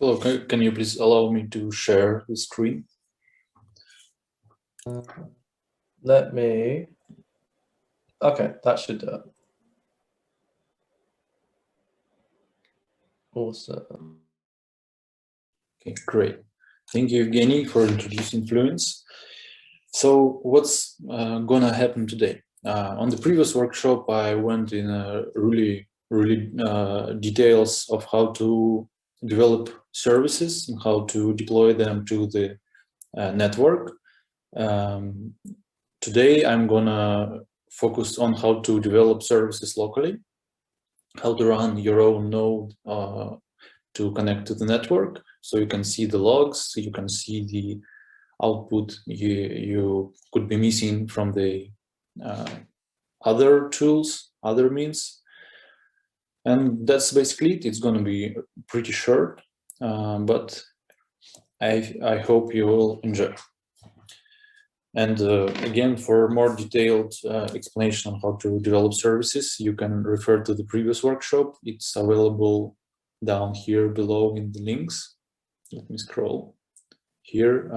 Hello, can you please allow me to share the screen? Let me, okay, that should do it. Awesome. Okay, great. Thank you, Evgeny, for introducing Fluence. So what's gonna happen today? On the previous workshop, I went in really details of how to develop services and how to deploy them to the network. Today, I'm gonna focus on how to develop services locally, how to run your own node to connect to the network, so you can see the logs, you can see the output you could be missing from the other tools, other means. And that's basically it. It's going to be pretty short, but I hope you will enjoy. And again, for more detailed explanation on how to develop services, you can refer to the previous workshop. It's available down here below in the links. Let me scroll. Here,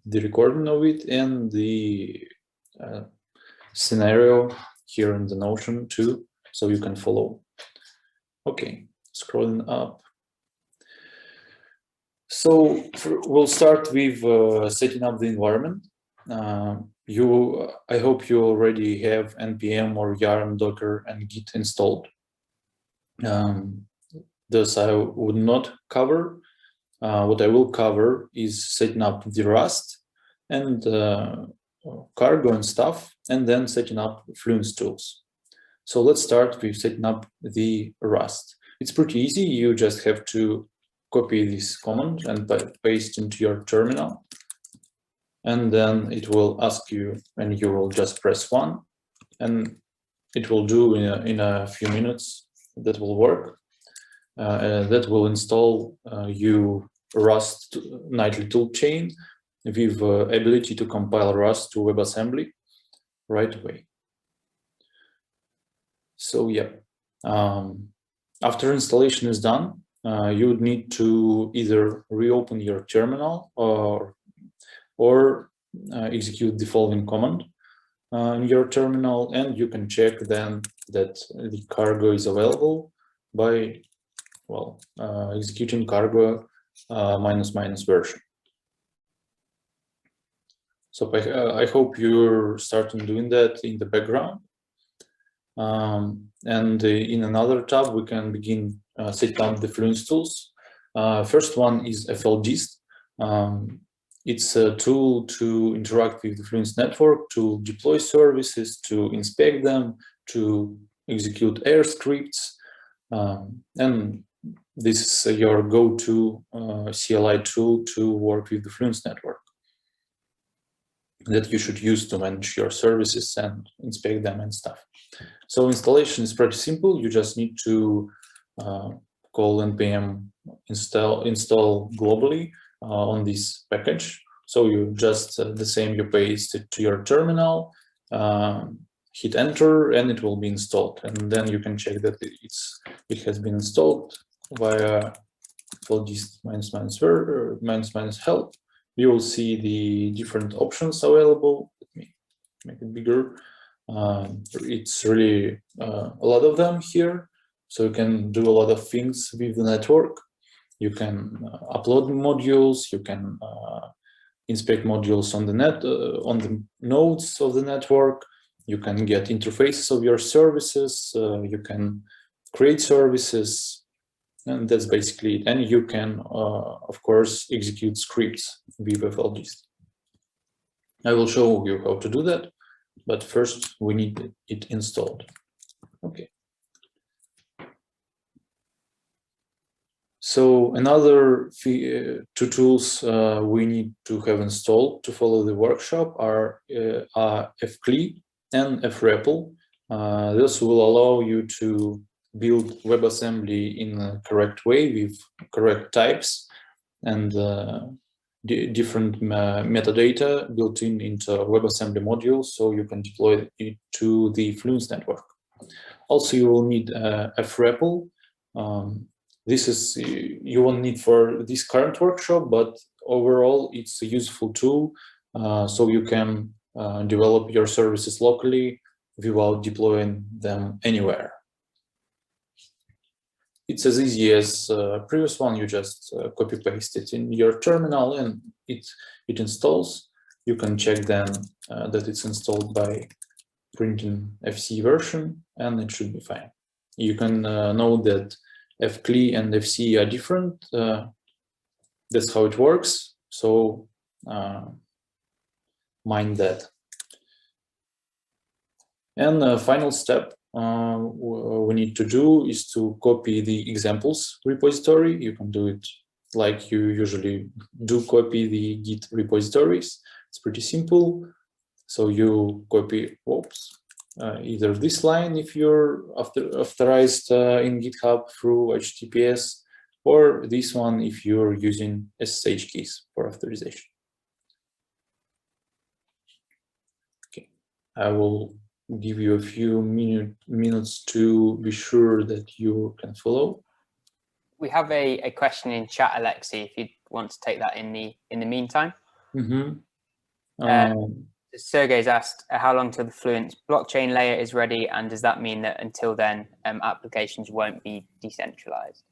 the recording of it and the scenario here in the Notion too, so you can follow. Okay, scrolling up. So we'll start with setting up the environment. I hope you already have npm or yarn, docker, and git installed. This I would not cover. What I will cover is setting up the Rust and cargo and stuff, and then setting up Fluence tools. So let's start with setting up the Rust. It's pretty easy. You just have to copy this command and paste into your terminal. And then it will ask you, and you will just press 1, and it will do in a few minutes. That will work. That will install you Rust nightly toolchain with ability to compile Rust to WebAssembly right away. So yeah, after installation is done, you would need to either reopen your terminal or execute the following command in your terminal, and you can check then that the cargo is available by executing cargo -- version. So I hope you're starting doing that in the background. And in another tab, we can begin setting up the Fluence tools. First one is FLGist. It's a tool to interact with the Fluence network, to deploy services, to inspect them, to execute air scripts, and this is your go-to CLI tool to work with the Fluence network that you should use to manage your services and inspect them and stuff. So installation is pretty simple. You just need to call npm install globally on this package. So you just the same, you paste it to your terminal, hit enter, and it will be installed. And then you can check that it has been installed via FLGist -- help. You will see the different options available. Let me make it bigger. It's really a lot of them here, so you can do a lot of things with the network. You can upload modules, you can inspect modules on the on the nodes of the network, you can get interfaces of your services, you can create services, and that's basically it. And you can, of course, execute scripts with FLGist. I will show you how to do that, but first we need it installed. Okay. So another two tools we need to have installed to follow the workshop are fcli and frepl. This will allow you to build WebAssembly in a correct way with correct types and different metadata built into WebAssembly modules, so you can deploy it to the Fluence network. Also, you will need frepl. this is, you won't need for this current workshop, but overall it's a useful tool. So you can develop your services locally without deploying them anywhere. It's as easy as previous one. You just copy paste it in your terminal and it installs. You can check then that it's installed by printing FC version, and it should be fine. You can know that fcli and fc are different. That's how it works. So mind that. And the final step we need to do is to copy the examples repository. You can do it like you usually do copy the Git repositories. It's pretty simple. So you copy, either this line if you're authorized in GitHub through HTTPS, or this one if you're using SSH keys for authorization. Okay, I will give you a few minutes to be sure that you can follow. We have a question in chat, Alexei, if you want to take that in the meantime. Sergey's asked how long till the Fluence blockchain layer is ready, and does that mean that until then applications won't be decentralized?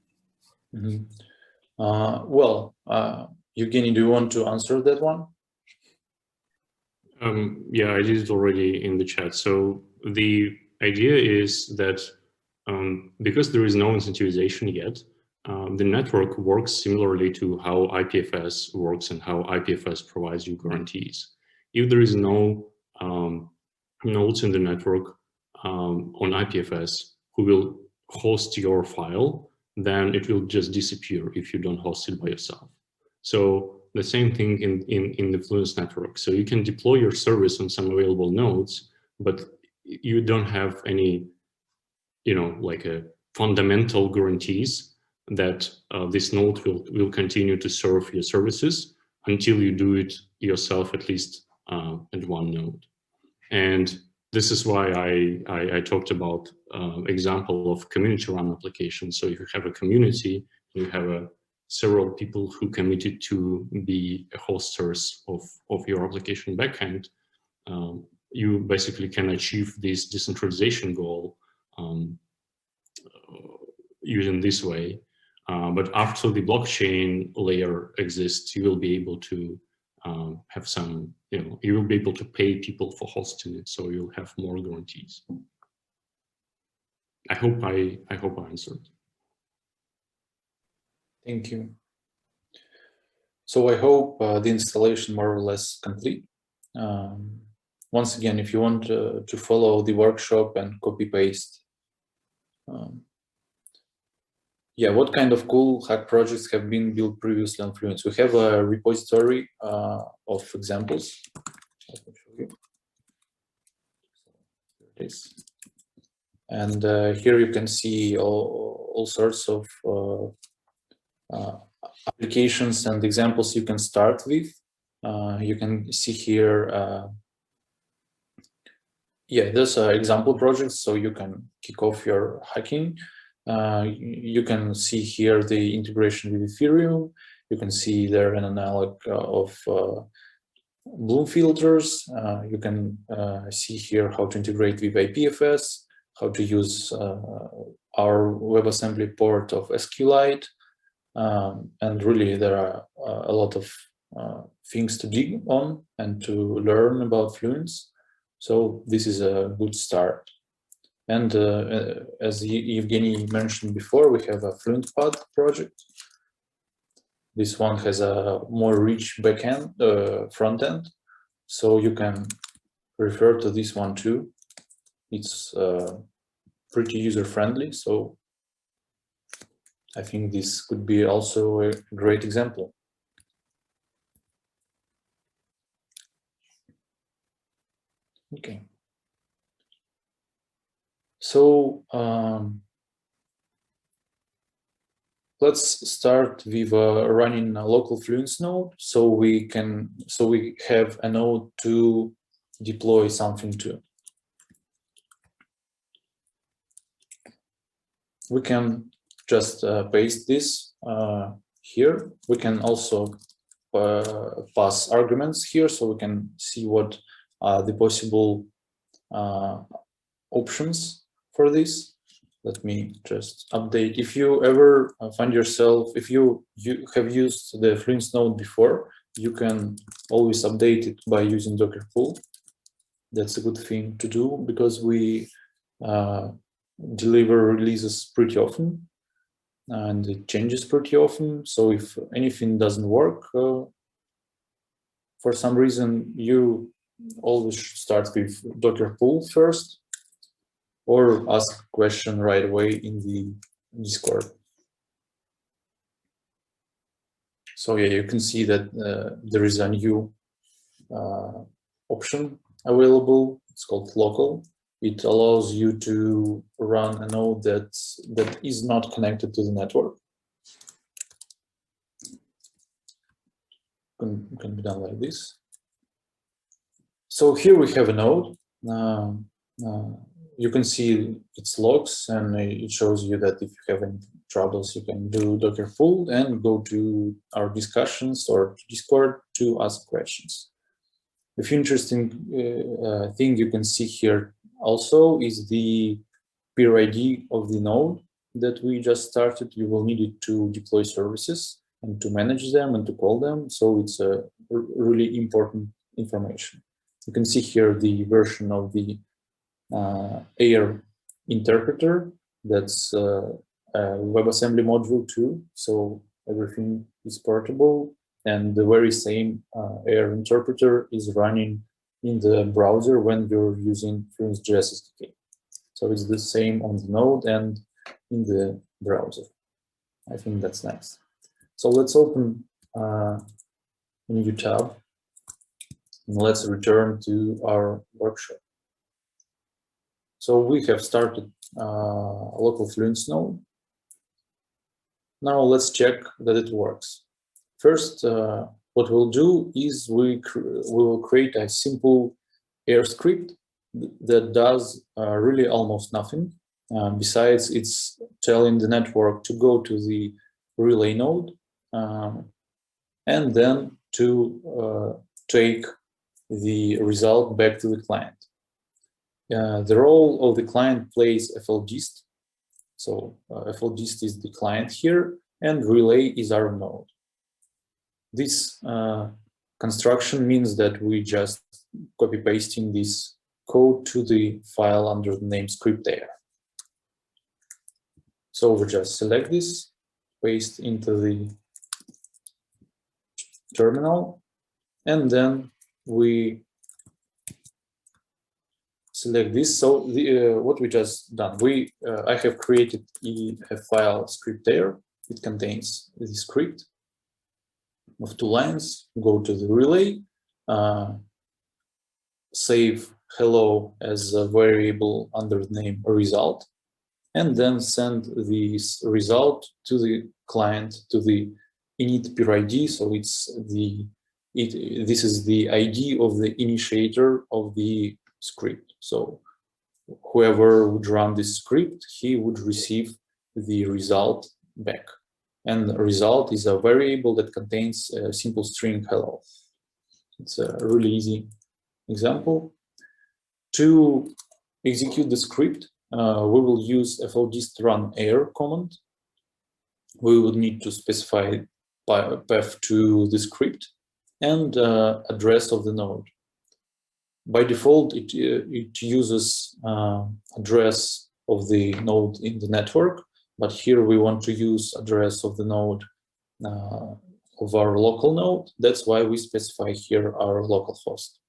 Well, Evgeny, do you want to answer that one? Yeah, I did it already in the chat. So the idea is that because there is no incentivization yet, the network works similarly to how IPFS works and how IPFS provides you guarantees. If there is no nodes in the network on IPFS who will host your file, then it will just disappear if you don't host it by yourself. So the same thing in the Fluence network. So you can deploy your service on some available nodes, but you don't have any, like a fundamental guarantees that this node will continue to serve your services until you do it yourself, at least at one node. And this is why I talked about example of community run applications. So if you have a community, you have several people who committed to be hosters of your application backend, you basically can achieve this decentralization goal using this way. But after the blockchain layer exists, you will be able to have some, you will be able to pay people for hosting it, so you'll have more guarantees. I hope I answered. Thank you. So I hope the installation more or less complete. Once again, if you want to follow the workshop and copy paste, yeah, what kind of cool hack projects have been built previously on Fluence? We have a repository of examples. Let me show you. Here it is. And here you can see all sorts of applications and examples you can start with. You can see here, yeah, there's example projects, so you can kick off your hacking. You can see here the integration with Ethereum. You can see there an analog of Bloom filters. You can see here how to integrate with IPFS, how to use our WebAssembly port of SQLite. And really there are a lot of things to dig on and to learn about Fluence. So this is a good start. And as Evgeny mentioned before, we have a FluentPod project. This one has a more rich backend, front end, so you can refer to this one too. It's pretty user-friendly, so I think this could be also a great example. Okay. So let's start with running a local Fluence node, so we have a node to deploy something to. We can just paste this here. We can also pass arguments here, so we can see what are the possible options for this. Let me just update. If you ever find yourself, if you have used the Fluence node before, you can always update it by using Docker pull. That's a good thing to do because we deliver releases pretty often and it changes pretty often. So if anything doesn't work for some reason, you always start with Docker pull first, or ask a question right away in the Discord. So yeah, you can see that there is a new option available. It's called local. It allows you to run a node that is not connected to the network. Can be done like this. So here we have a node. You can see its logs, and it shows you that if you have any troubles, you can do Docker pull and go to our discussions or to Discord to ask questions. A few interesting thing you can see here also is the peer ID of the node that we just started. You will need it to deploy services and to manage them and to call them. So it's a really important information. You can see here the version of the AIR interpreter. That's a WebAssembly module too. So everything is portable. And the very same AIR interpreter is running in the browser when you're using Fluence.js SDK. So it's the same on the node and in the browser. I think that's nice. So let's open a new tab and let's return to our workshop. So we have started a local Fluence node. Now let's check that it works. First, what we'll do is we will create a simple AIR script that does really almost nothing. Besides, it's telling the network to go to the relay node and then to take the result back to the client. The role of the client plays FLDist. So FLDist is the client here, and relay is our node. This construction means that we just copy pasting this code to the file under the name script AIR. So we just select this, paste into the terminal, and then we select this. So what we just done, I have created a file script AIR. It contains the script of 2 lines. Go to the relay, save hello as a variable under the name result, and then send this result to the client, to the init peer ID. So this is the ID of the initiator of the script. So whoever would run this script, he would receive the result back. And the result is a variable that contains a simple string hello. It's a really easy example. To execute the script, we will use FLDist run AIR command. We would need to specify path to the script and address of the node. By default, it uses address of the node in the network, but here we want to use address of the node of our local node. That's why we specify here our local host.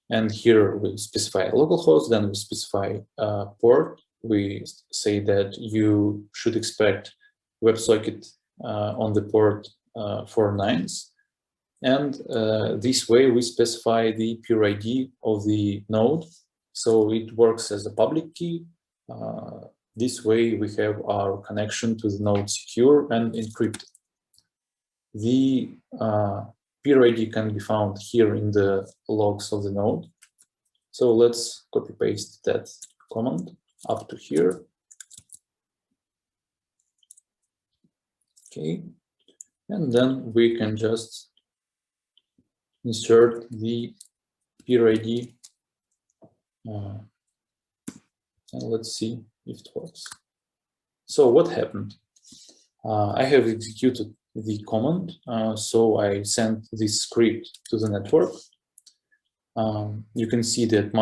And here we specify a localhost, then we specify a port. We say that you should expect WebSocket on the port 49s. And this way we specify the peer ID of the node. So it works as a public key. This way we have our connection to the node secure and encrypted. The peer ID can be found here in the logs of the node. So let's copy paste that command up to here. Okay, and then we can just insert the peer ID, and let's see if it works. So what happened? I have executed the command, so I sent this script to the network. You can see that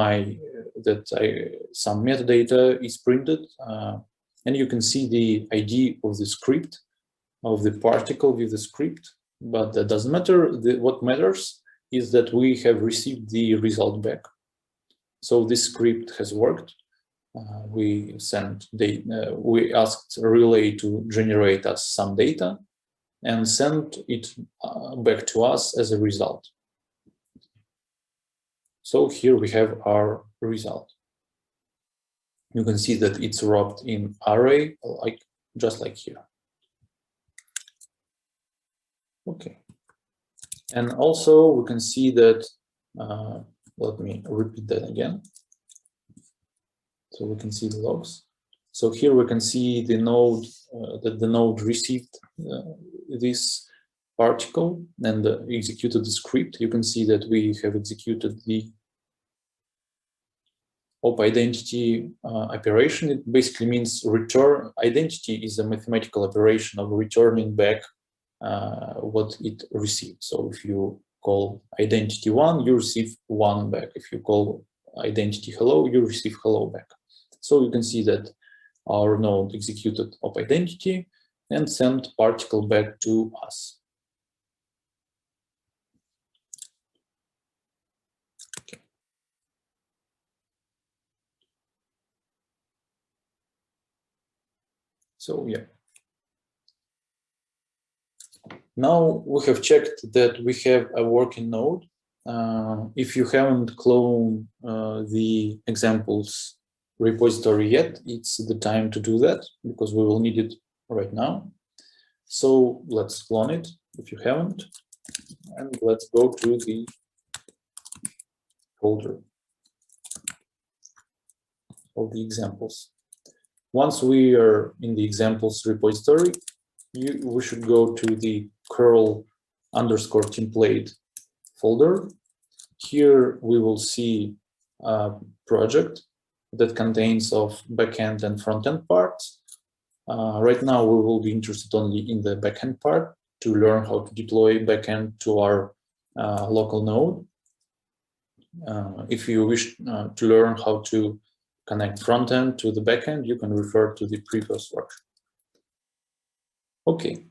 some metadata is printed, and you can see the ID of the script, of the particle with the script, but that doesn't matter. What matters is that we have received the result back. So this script has worked. We asked Relay to generate us some data and send it back to us as a result. So here we have our result. You can see that it's wrapped in array, just like here. Okay. And also we can see that, let me repeat that again. So we can see the logs. So here we can see the node, that the node received this particle and executed the script. You can see that we have executed the op identity operation. It basically means return. Identity is a mathematical operation of returning back what it received. So if you call identity 1, you receive 1 back. If you call identity hello, you receive hello back. So you can see that our node executed op identity and sent particle back to us. Okay. So yeah. Now we have checked that we have a working node. If you haven't cloned the examples repository yet, it's the time to do that because we will need it right now. So let's clone it if you haven't, and let's go to the folder of the examples. Once we are in the examples repository, we should go to the curl_template folder. Here we will see a project that contains of backend and frontend parts. Right now we will be interested only in the backend part to learn how to deploy backend to our local node. If you wish to learn how to connect frontend to the backend, you can refer to the previous workshop. Okay,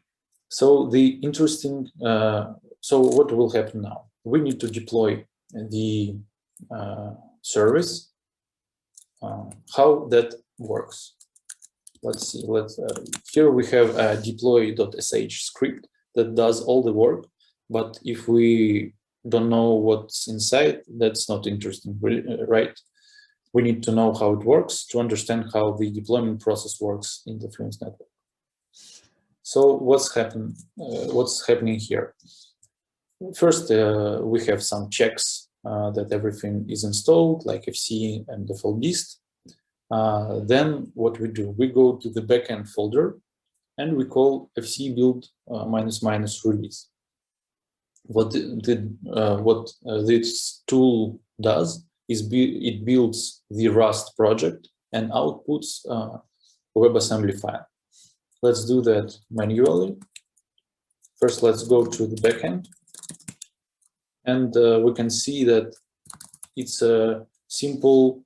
so so what will happen now? We need to deploy the service. How that works? Let's see. Here we have a deploy.sh script that does all the work, but if we don't know what's inside, that's not interesting, right? We need to know how it works to understand how the deployment process works in the Fluence network. So what's happening here? First, we have some checks that everything is installed, like FC and default dist. Then what we do, we go to the backend folder and we call fc build ---- release. What this tool does is it builds the Rust project and outputs a WebAssembly file. Let's do that manually. First, let's go to the backend, and we can see that it's a simple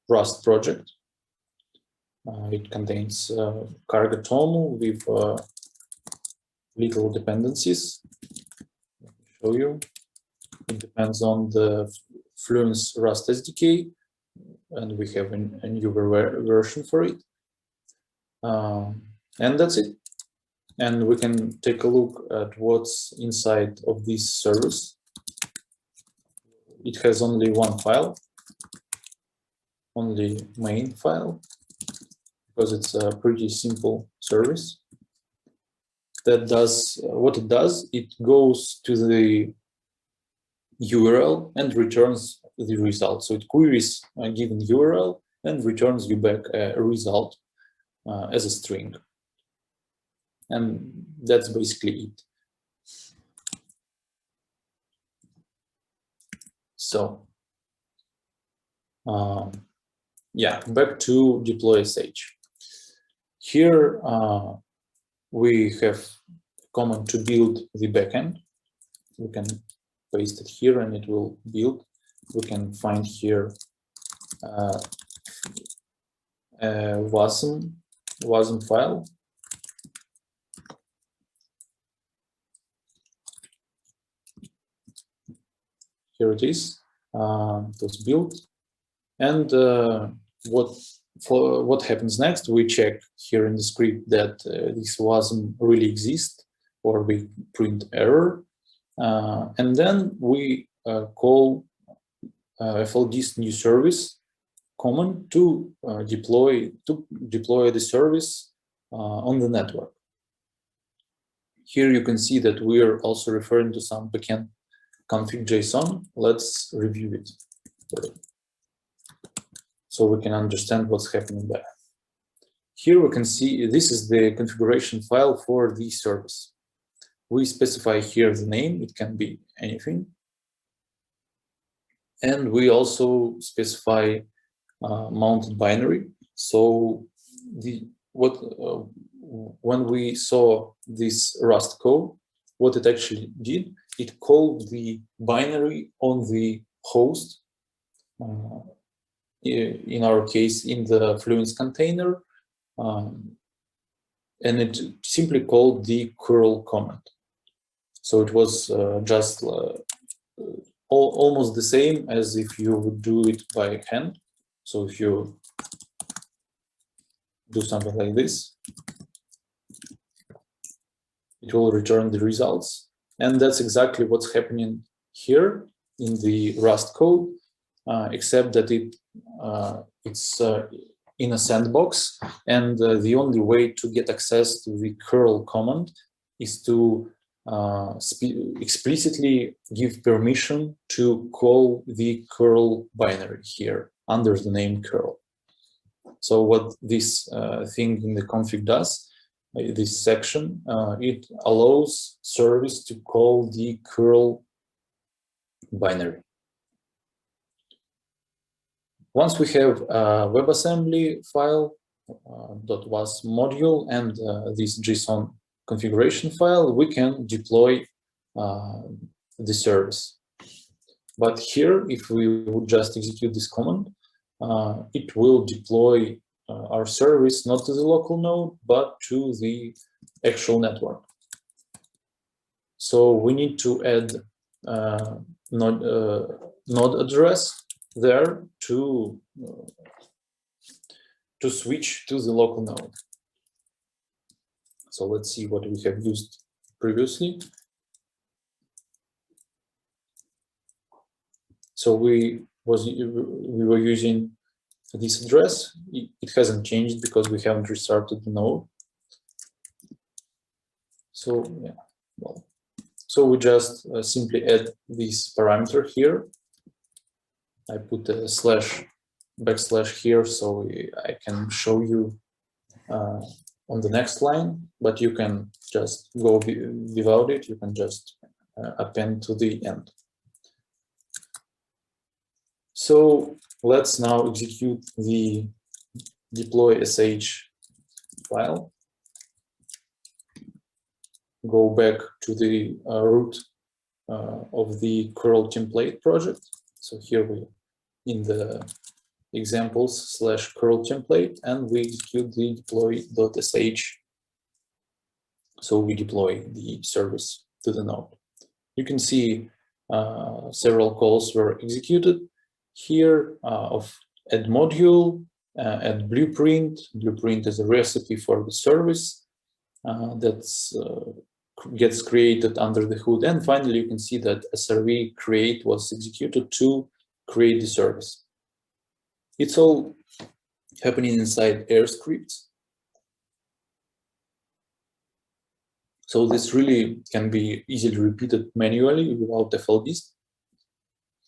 Rust project. It contains cargo TOML with little dependencies. Let me show you. It depends on the Fluence Rust SDK, and we have a newer version for it. And that's it. And we can take a look at what's inside of this service. It has only one file, only main file, because it's a pretty simple service. That does what it does. It goes to the URL and returns the result. So it queries a given URL and returns you back a result as a string. and that's basically it. So yeah, back to deploy SH. Here we have command to build the backend. We can paste it here and it will build. We can find here wasm file. Here it is. It was built. And what happens next? We check here in the script that this wasm really exists, or we print error, and then we call FLDist new service command to deploy the service on the network. Here you can see that we are also referring to some backend config JSON. Let's review it so we can understand what's happening there. Here we can see this is the configuration file for the service. We specify here the name, it can be anything. And we also specify mounted binary. So when we saw this Rust code, what it actually did, it called the binary on the host, in our case in the Fluence container, and it simply called the curl command. So it was just almost the same as if you would do it by hand. So if you do something like this, it will return the results. And that's exactly what's happening here in the Rust code, except that it's in a sandbox, and the only way to get access to the curl command is to explicitly give permission to call the curl binary here under the name curl. So what this thing in the config does, this section, it allows service to call the curl binary. Once we have a WebAssembly file, .was module, and this JSON configuration file, we can deploy the service. But here, if we would just execute this command, it will deploy our service not to the local node, but to the actual network. So we need to add node address there to switch to the local node. So let's see what we have used previously. So we were using this address. It hasn't changed because we haven't restarted the node. So yeah, well, so we just simply add this parameter here. I put a / here so I can show you on the next line, but you can just go without it. You can just append to the end. So let's now execute the deploy sh file. Go back to the root of the curl template project. So here we in the examples / curl template, and we execute the deploy.sh. So we deploy the service to the node. You can see several calls were executed here of add module, add blueprint. Blueprint is a recipe for the service that's gets created under the hood. And finally, you can see that SRV create was executed to create the service. It's all happening inside air scripts. So this really can be easily repeated manually without FLDist.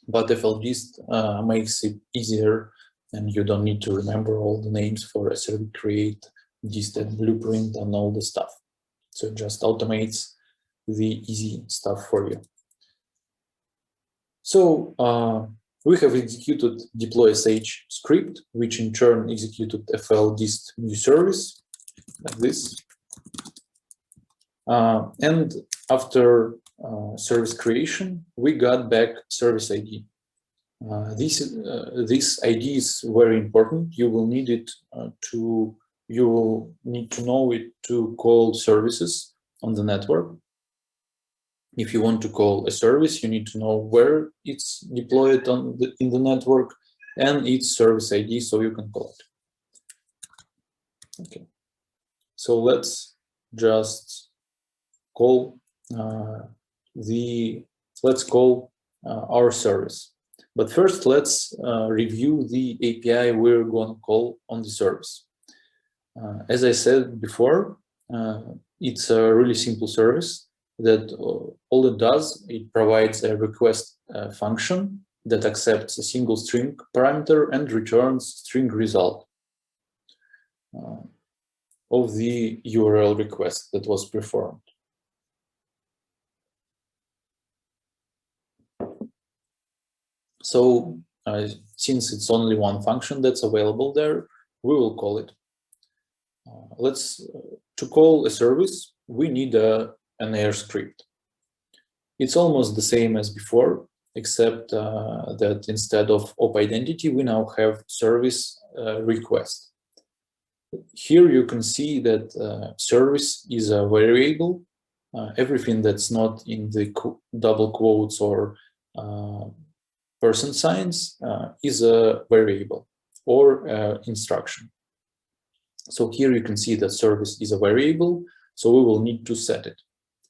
But FLDist makes it easier, and you don't need to remember all the names for SRV create, dist, blueprint, and all the stuff. So it just automates the easy stuff for you. So we have executed deploy sh script, which in turn executed fl dist new service like this. And after service creation, we got back service ID. This ID is very important. You will need it you will need to know it to call services on the network. If you want to call a service, you need to know where it's deployed in the network and its service ID, so you can call it. Okay, so let's just call our service. But first, let's review the API we're going to call on the service. As I said before, it's a really simple service that all it does, it provides a request function that accepts a single string parameter and returns string result of the URL request that was performed. So since it's only one function that's available there, we will call it. To call a service, we need an AIR script. It's almost the same as before, except that instead of op identity, we now have service request. Here you can see that service is a variable. Everything that's not in the double quotes or person signs is a variable or instruction. So here you can see that service is a variable, so we will need to set it.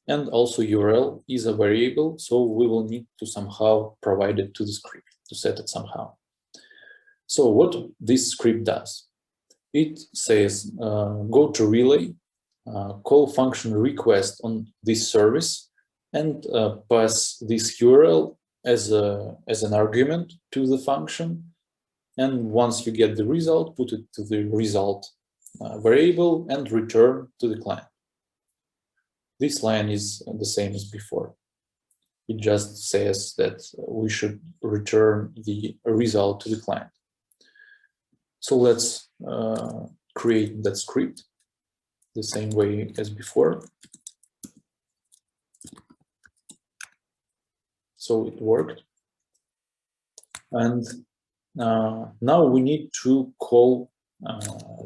And also URL is a variable, so we will need to somehow provide it to the script, to set it somehow. So what this script does, it says go to relay, call function request on this service, and pass this URL as an argument to the function. And once you get the result, put it to the result variable and return to the client. This line is the same as before. It just says that we should return the result to the client. So let's create that script the same way as before. So it worked. And now we need to call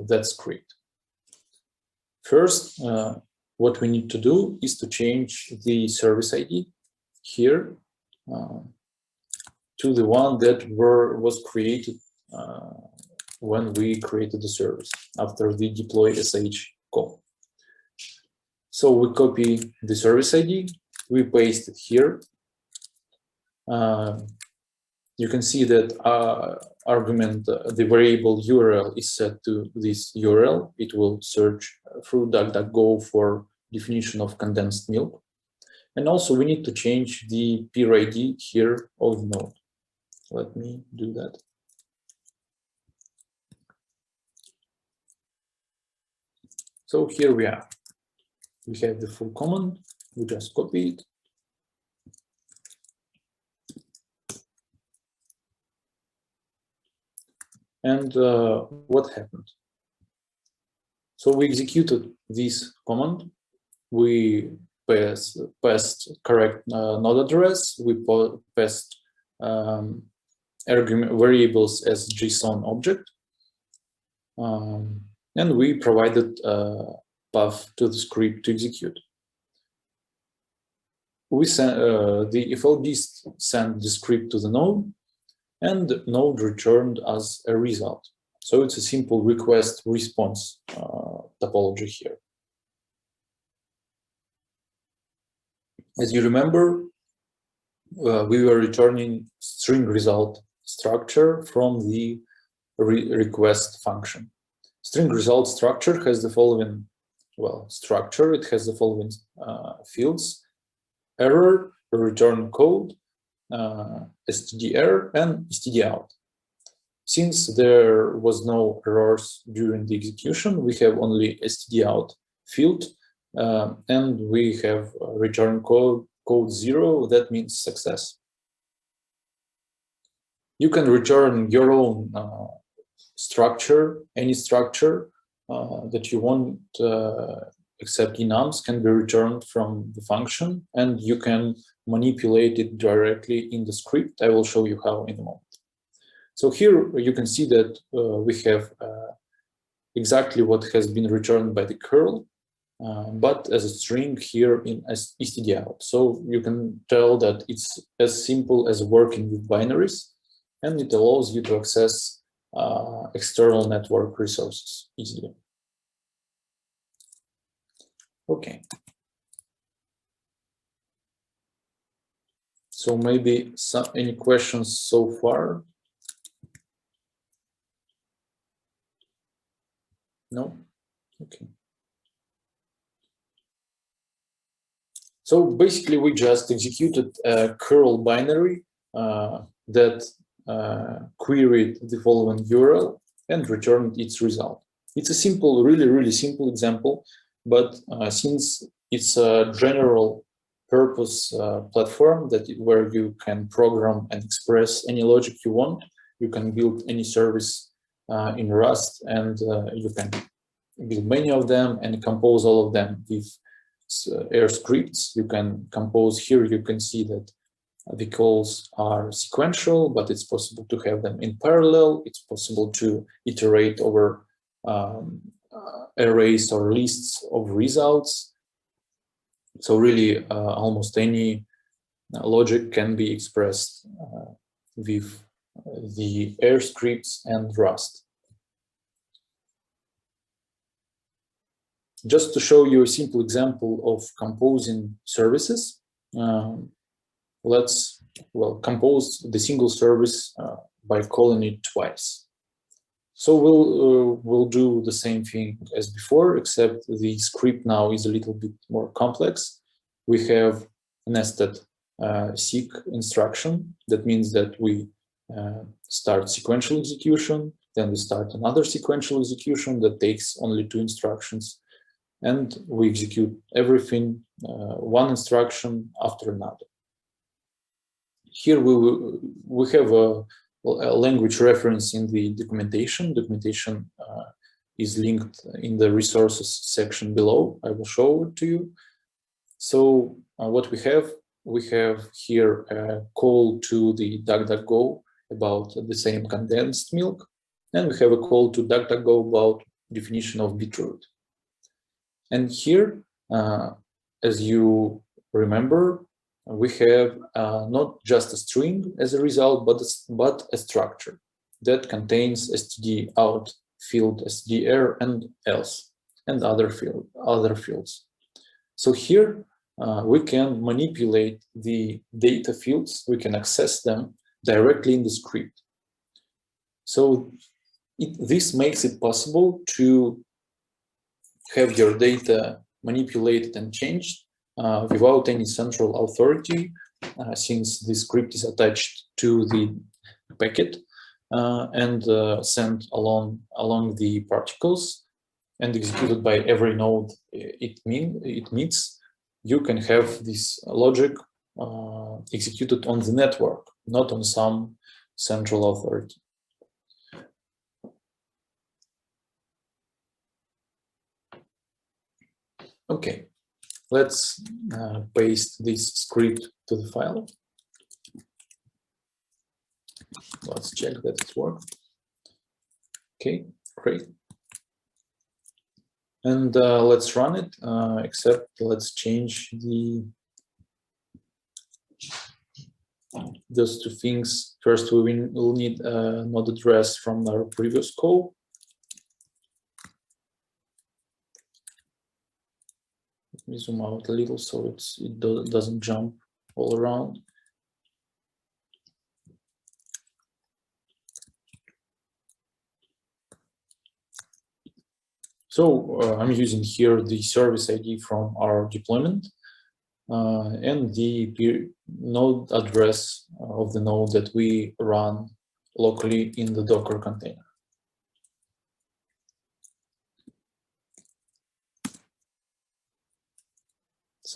that script. First, what we need to do is to change the service ID here to the one that was created when we created the service after the deploy sh call. So we copy the service ID, we paste it here. You can see that argument, the variable URL is set to this URL. It will search through DuckDuckGo for definition of condensed milk. And also we need to change the peer ID here of node. Let me do that. So here we are. We have the full command. We just copy it. And what happened? So we executed this command. We passed correct node address. We passed argument variables as JSON object. And we provided a path to the script to execute. We sent the FLDist sent the script to the node, and the node returned as a result. So it's a simple request response topology here. As you remember, we were returning string result structure from the request function. String result structure has the following, structure. It has the following fields: error, return code, std_error, and std_out. Since there was no errors during the execution, we have only std_out field and we have return code 0. That means success. You can return your own structure, any structure that you want, except enums can be returned from the function, and you can manipulate it directly in the script. I will show you how in a moment. So here you can see that we have exactly what has been returned by the curl, but as a string here in stdout. So you can tell that it's as simple as working with binaries, and it allows you to access external network resources easily. Okay. So maybe any questions so far? No? Okay. So basically we just executed a curl binary that queried the following URL and returned its result. It's a simple, really simple example, but since it's a general purpose platform where you can program and express any logic you want, you can build any service in Rust, and you can build many of them and compose all of them with air scripts. You can compose here, you can see that the calls are sequential, but it's possible to have them in parallel. It's possible to iterate over arrays or lists of results. So really almost any logic can be expressed with the air scripts and Rust. Just to show you a simple example of composing services, let's compose the single service by calling it twice. So we'll do the same thing as before, except the script now is a little bit more complex. We have a nested seek instruction. That means that we start sequential execution, then we start another sequential execution that takes only 2 instructions, and we execute everything one instruction after another. Here we have a language reference in the documentation. Documentation is linked in the resources section below. I will show it to you. So what we have here a call to the DuckDuckGo about the same condensed milk, and we have a call to DuckDuckGo about definition of beetroot. And here, as you remember, we have not just a string as a result, but a structure that contains stdout field, stdr, and else, and other fields. So here we can manipulate the data fields. We can access them directly in the script. So this makes it possible to have your data manipulated and changed without any central authority, since the script is attached to the packet and sent along the particles and executed by every node it meets. You can have this logic executed on the network, not on some central authority. Okay, let's paste this script to the file. Let's check that it worked. Okay, great. And let's run it, except let's change those 2 things. First, we will need a node address from our previous call. Let me zoom out a little so it doesn't jump all around. So I'm using here the service ID from our deployment and the node address of the node that we run locally in the Docker container.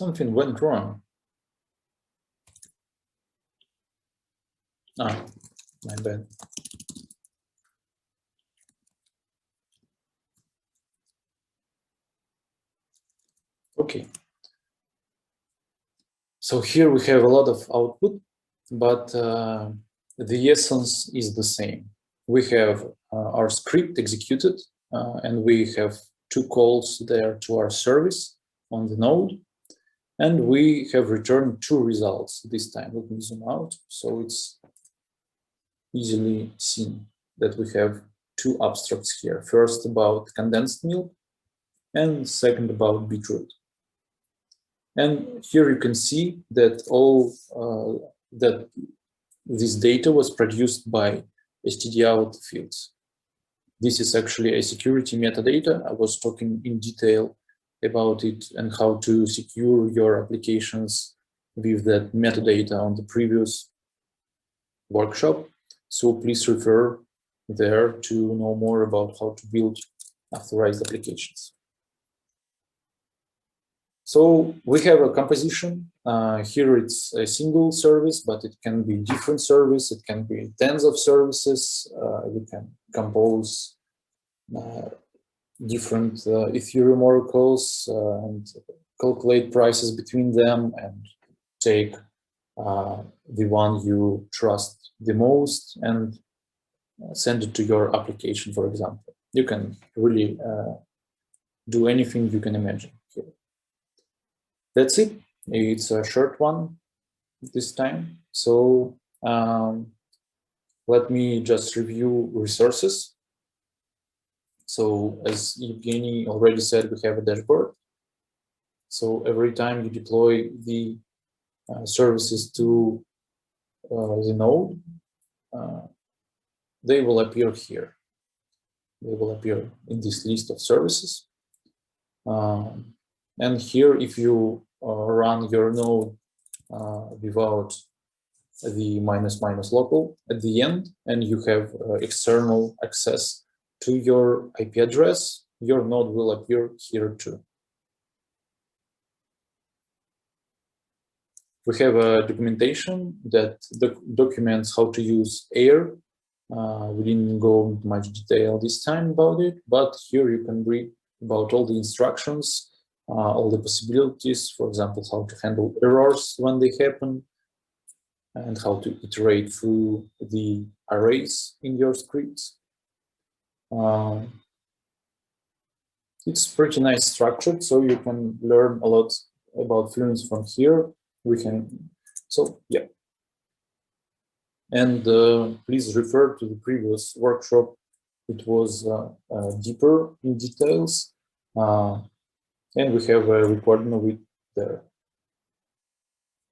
Something went wrong. Ah, my bad. Okay. So here we have a lot of output, but the essence is the same. We have our script executed, and we have 2 calls there to our service on the node, and we have returned 2 results this time. Let me zoom out so it's easily seen that we have 2 abstracts here. First about condensed milk, and second about beetroot. And here you can see that all that this data was produced by stdout fields. This is actually a security metadata. I was talking in detail about it and how to secure your applications with that metadata on the previous workshop. So please refer there to know more about how to build authorized applications. So we have a composition. Here it's a single service, but it can be different service. It can be tens of services. We can compose different Ethereum oracles and calculate prices between them and take the one you trust the most and send it to your application, for example. You can really do anything you can imagine here. That's it. It's a short one this time. So let me just review resources. So as Evgeny already said, we have a dashboard. So every time you deploy the services to the node, they will appear here. They will appear in this list of services. And here, if you run your node without the -- local at the end, and you have external access to your IP address, your node will appear here too. We have a documentation that documents how to use AIR. We didn't go into much detail this time about it, but here you can read about all the instructions, all the possibilities, for example, how to handle errors when they happen, and how to iterate through the arrays in your scripts. It's pretty nice structured, so you can learn a lot about Fluence from here. And please refer to the previous workshop. It was deeper in details, and we have a recording of it there.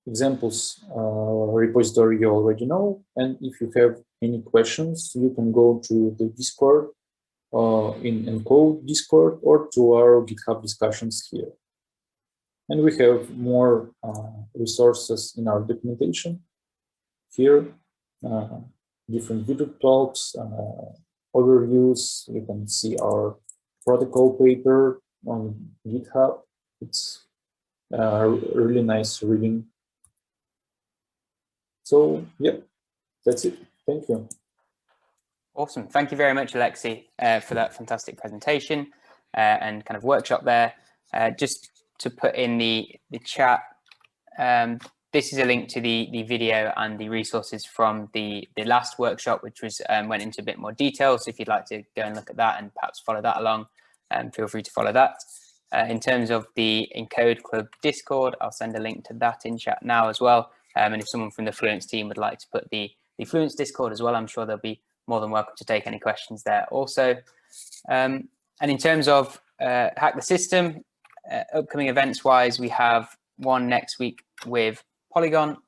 Examples repository you already know, and if you have any questions, you can go to the Discord, in Encode Discord, or to our GitHub discussions here. And we have more resources in our documentation here, different video talks, overviews. You can see our protocol paper on GitHub. It's really nice reading. So yeah, that's it. Thank you. Awesome. Thank you very much, Alexei, for that fantastic presentation and kind of workshop there. Just to put in the chat, this is a link to the video and the resources from the last workshop, which was went into a bit more detail. So if you'd like to go and look at that and perhaps follow that along, feel free to follow that. In terms of the Encode Club Discord, I'll send a link to that in chat now as well. And if someone from the Fluence team would like to put the Fluence Discord as well, I'm sure they'll be more than welcome to take any questions there also. And in terms of Hack the System, upcoming events wise, we have one next week with Polygon,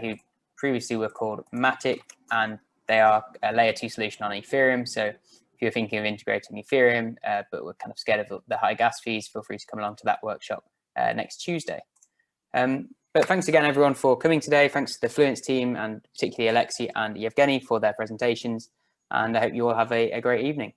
who previously were called Matic, and they are a layer 2 solution on Ethereum. So if you're thinking of integrating Ethereum, but we're kind of scared of the high gas fees, feel free to come along to that workshop next Tuesday. But thanks again, everyone, for coming today. Thanks to the Fluence team, and particularly Alexei and Evgeny for their presentations. And I hope you all have a great evening.